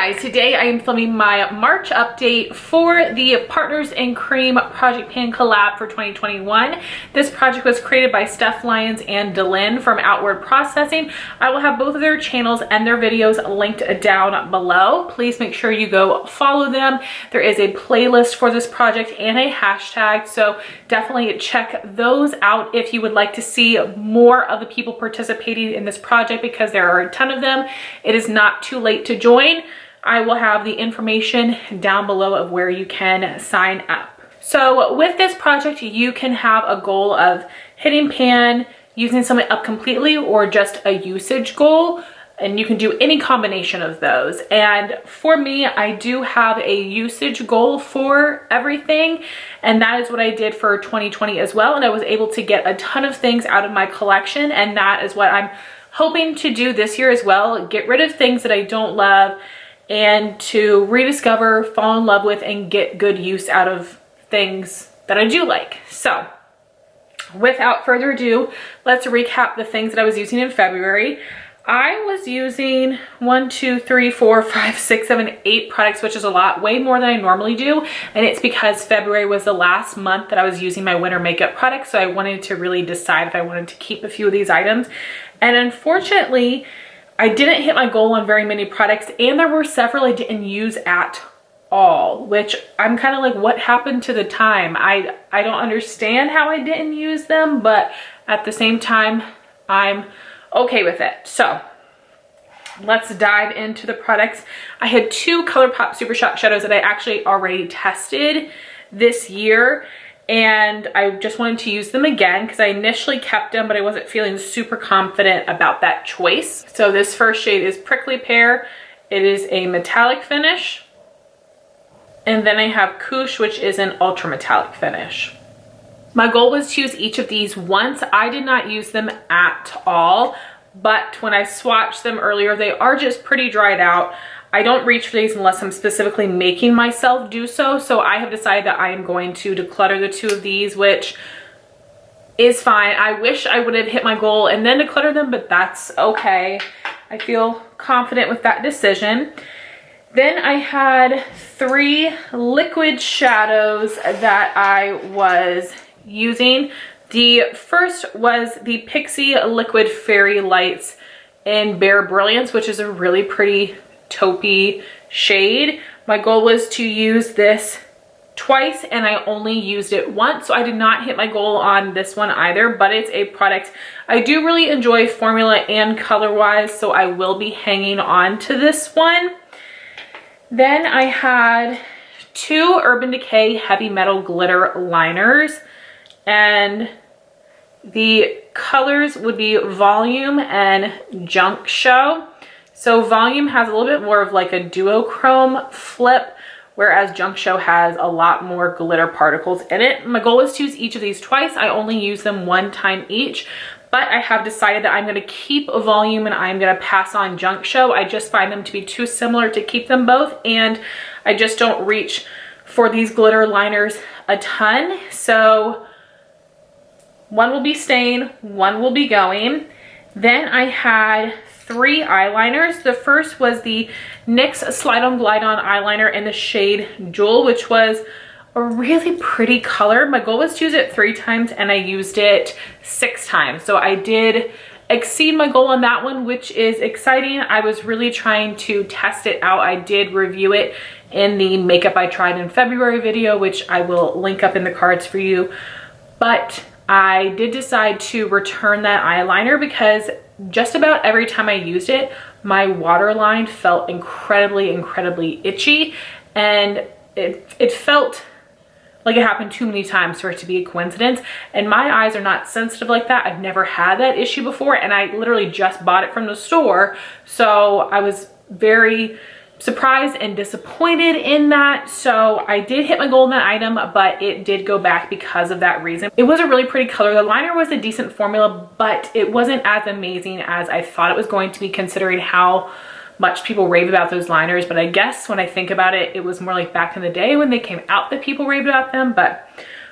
guys, today I am filming my March update for the Partners in Creme Project Pan collab for 2021. This project was created by Steph, Lyons, and DaLin from Outward Processing. I will have both of their channels and their videos linked down below. Please make sure you go follow them. There is a playlist for this project and a hashtag, so definitely check those out if you would like to see more of the people participating in this project, because there are a ton of them. It is not too late to join. I will have the information down below of where you can sign up. So with this project, you can have a goal of hitting pan, using something up completely, or just a usage goal. And you can do any combination of those. And for me, I do have a usage goal for everything. And that is what I did for 2020 as well. And I was able to get a ton of things out of my collection. And that is what I'm hoping to do this year as well. Get rid of things that I don't love and to rediscover, fall in love with, and get good use out of things that I do like. So without further ado, let's recap the things that I was using in February. I was using 1, 2, 3, 4, 5, 6, 7, 8 products, which is a lot, way more than I normally do. And it's because February was the last month that I was using my winter makeup products. So I wanted to really decide if I wanted to keep a few of these items. And unfortunately, I didn't hit my goal on very many products, and there were several I didn't use at all, which I'm kind of like, what happened to the time? I don't understand how I didn't use them, but at the same time, I'm okay with it. So let's dive into the products. I had 2 ColourPop Super Shock shadows that I actually already tested this year, and I just wanted to use them again because I initially kept them, but I wasn't feeling super confident about that choice. So this first shade is Prickly Pear. It is a metallic finish. And then I have Koosh, which is an ultra metallic finish. My goal was to use each of these once. I did not use them at all, but when I swatched them earlier, they are just pretty dried out. I don't reach for these unless I'm specifically making myself do so. So I have decided that I am going to declutter the 2 of these, which is fine. I wish I would have hit my goal and then declutter them, but that's okay. I feel confident with that decision. Then I had 3 liquid shadows that I was using. The first was the Pixi Liquid Fairy Lights in Pear Brilliance, which is a really pretty taupey shade. My goal was to use this twice, and I only used it once, so I did not hit my goal on this one either, but it's a product I do really enjoy formula and color wise, so I will be hanging on to this one. Then I had 2 Urban Decay Heavy Metal Glitter liners, and the colors would be Volume and Junkshow. So Volume has a little bit more of like a duochrome flip, whereas Junkshow has a lot more glitter particles in it. My goal is to use each of these twice. I only use them 1 time each, but I have decided that I'm going to keep Volume and I'm going to pass on Junkshow. I just find them to be too similar to keep them both, and I just don't reach for these glitter liners a ton. So one will be staying, one will be going. Then I had 3 eyeliners. The first was the NYX Slide On Glide On eyeliner in the shade Jewel, which was a really pretty color. My goal was to use it 3 times and I used it 6 times. So I did exceed my goal on that one, which is exciting. I was really trying to test it out. I did review it in the Makeup I Tried in February video, which I will link up in the cards for you. But I did decide to return that eyeliner because just about every time I used it, my waterline felt incredibly itchy, and it felt like it happened too many times for it to be a coincidence. And my eyes are not sensitive like that. I've never had that issue before, and I literally just bought it from the store. So I was very surprised and disappointed in that. So I did hit my goal in that item, but it did go back because of that reason. It was a really pretty color. The liner was a decent formula, but it wasn't as amazing as I thought it was going to be, considering how much people rave about those liners. But I guess when I think about it, it was more like back in the day when they came out that people raved about them. But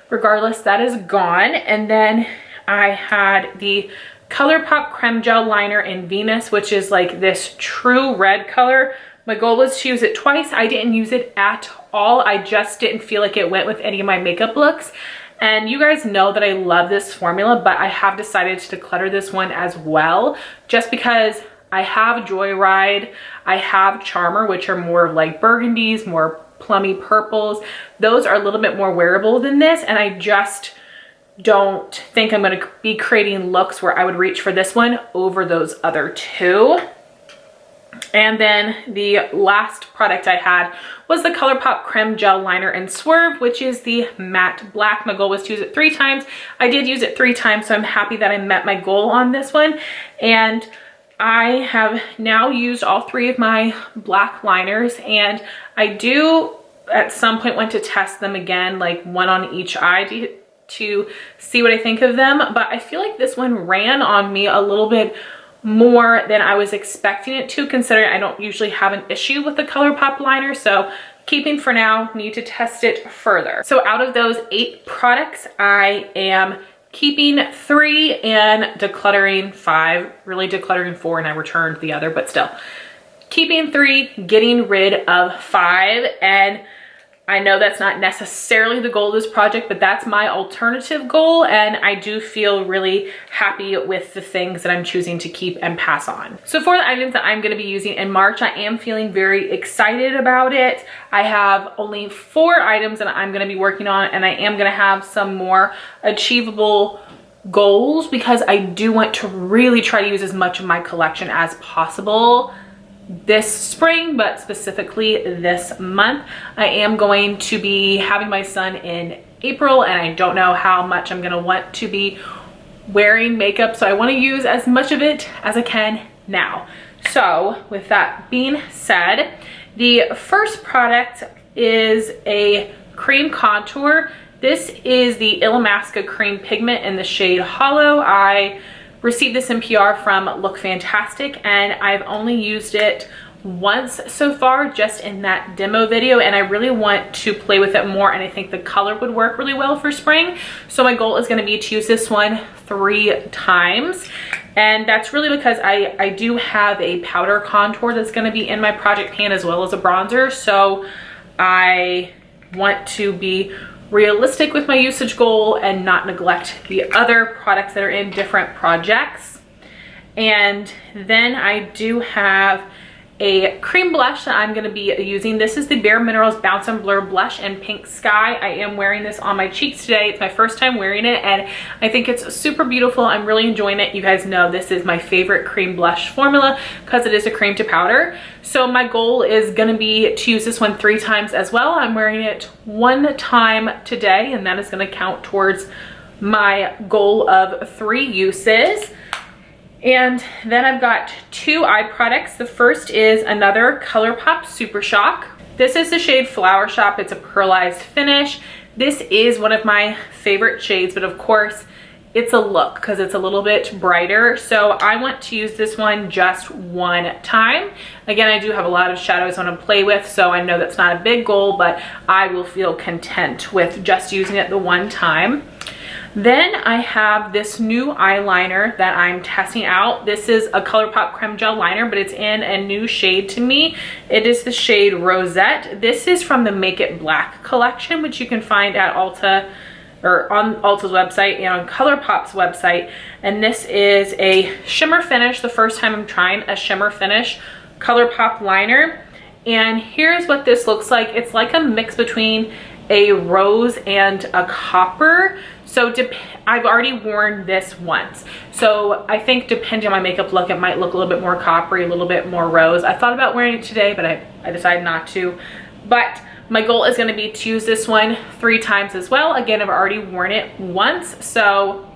regardless, that is gone. And then I had the ColourPop Creme Gel Liner in Venus, which is like this true red color. My goal was to use it twice. I didn't use it at all. I just didn't feel like it went with any of my makeup looks. And you guys know that I love this formula, but I have decided to declutter this one as well, just because I have Joyride, I have Charmer, which are more like burgundies, more plummy purples. Those are a little bit more wearable than this, and I just don't think I'm going to be creating looks where I would reach for this one over those other two. And then the last product I had was the ColourPop Creme Gel Liner in Swerve, which is the matte black. My goal was to use it 3 times. I did use it 3 times, so I'm happy that I met my goal on this one. And I have now used all 3 of my black liners, and I do at some point want to test them again, like one on each eye to see what I think of them. But I feel like this one ran on me a little bit more than I was expecting it to, considering I don't usually have an issue with the ColourPop liner. So keeping for now, need to test it further. So out of those 8 products, I am keeping 3 and decluttering 5, really decluttering 4, and I returned the other, but still keeping 3, getting rid of 5. And I know that's not necessarily the goal of this project, but that's my alternative goal, and I do feel really happy with the things that I'm choosing to keep and pass on. So for the items that I'm going to be using in March, I am feeling very excited about it. I have only 4 items that I'm going to be working on, and I am going to have some more achievable goals because I do want to really try to use as much of my collection as possible this spring, but specifically this month. I am going to be having my son in April, and I don't know how much I'm gonna want to be wearing makeup, so I want to use as much of it as I can now. So with that being said, the first product is a cream contour. This is the Illamasqua Cream Pigment in the shade Hollow. I received this in PR from Look Fantastic, and I've only used it once so far, just in that demo video, and I really want to play with it more, and I think the color would work really well for spring. So my goal is going to be to use this one 3 times, and that's really because I do have a powder contour that's going to be in my project pan as well as a bronzer, so I want to be realistic with my usage goal and not neglect the other products that are in different projects. And then I do have a cream blush that I'm going to be using. This is the Bare Minerals Bounce and Blur Blush in Pink Sky. I am wearing this on my cheeks today. It's my first time wearing it, and I think it's super beautiful. I'm really enjoying it. You guys know this is my favorite cream blush formula because it is a cream to powder. So my goal is going to be to use this one 3 times as well. I'm wearing it 1 time today, and that is going to count towards my goal of 3 uses. And then I've got 2 eye products. The first is another ColourPop Super Shock. This is the shade Flower Shop. It's a pearlized finish. This is one of my favorite shades, but of course it's a look because it's a little bit brighter. So I want to use this one just 1 time. Again, I do have a lot of shadows I want to play with, so I know that's not a big goal, but I will feel content with just using it the 1 time. Then I have this new eyeliner that I'm testing out. This is a ColourPop Creme Gel Liner, but it's in a new shade to me. It is the shade Rosette. This is from the Make It Black collection, which you can find at Ulta, or on Ulta's website and on ColourPop's website. And this is a shimmer finish. The first time I'm trying a shimmer finish ColourPop liner. And here's what this looks like. It's like a mix between a rose and a copper. So I've already worn this once, so I think depending on my makeup look, it might look a little bit more coppery, a little bit more rose. I thought about wearing it today, but I decided not to. But my goal is going to be to use this one 3 times as well. Again, I've already worn it once, so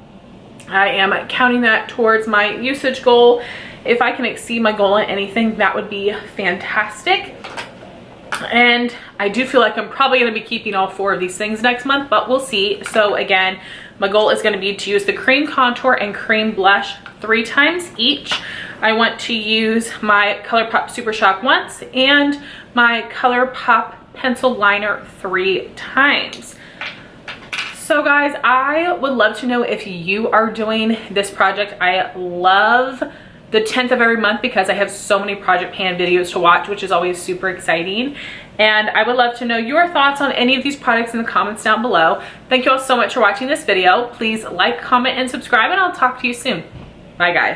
I am counting that towards my usage goal. If I can exceed my goal in anything, that would be fantastic. And I do feel like I'm probably going to be keeping all 4 of these things next month, but we'll see. So again, my goal is going to be to use the cream contour and cream blush 3 times each. I want to use my ColourPop Super Shock once and my ColourPop pencil liner 3 times. So guys, I would love to know if you are doing this project. I love the 10th of every month because I have so many Project Pan videos to watch, which is always super exciting. And I would love to know your thoughts on any of these products in the comments down below. Thank you all so much for watching this video. Please like, comment, and subscribe, and I'll talk to you soon. Bye, guys.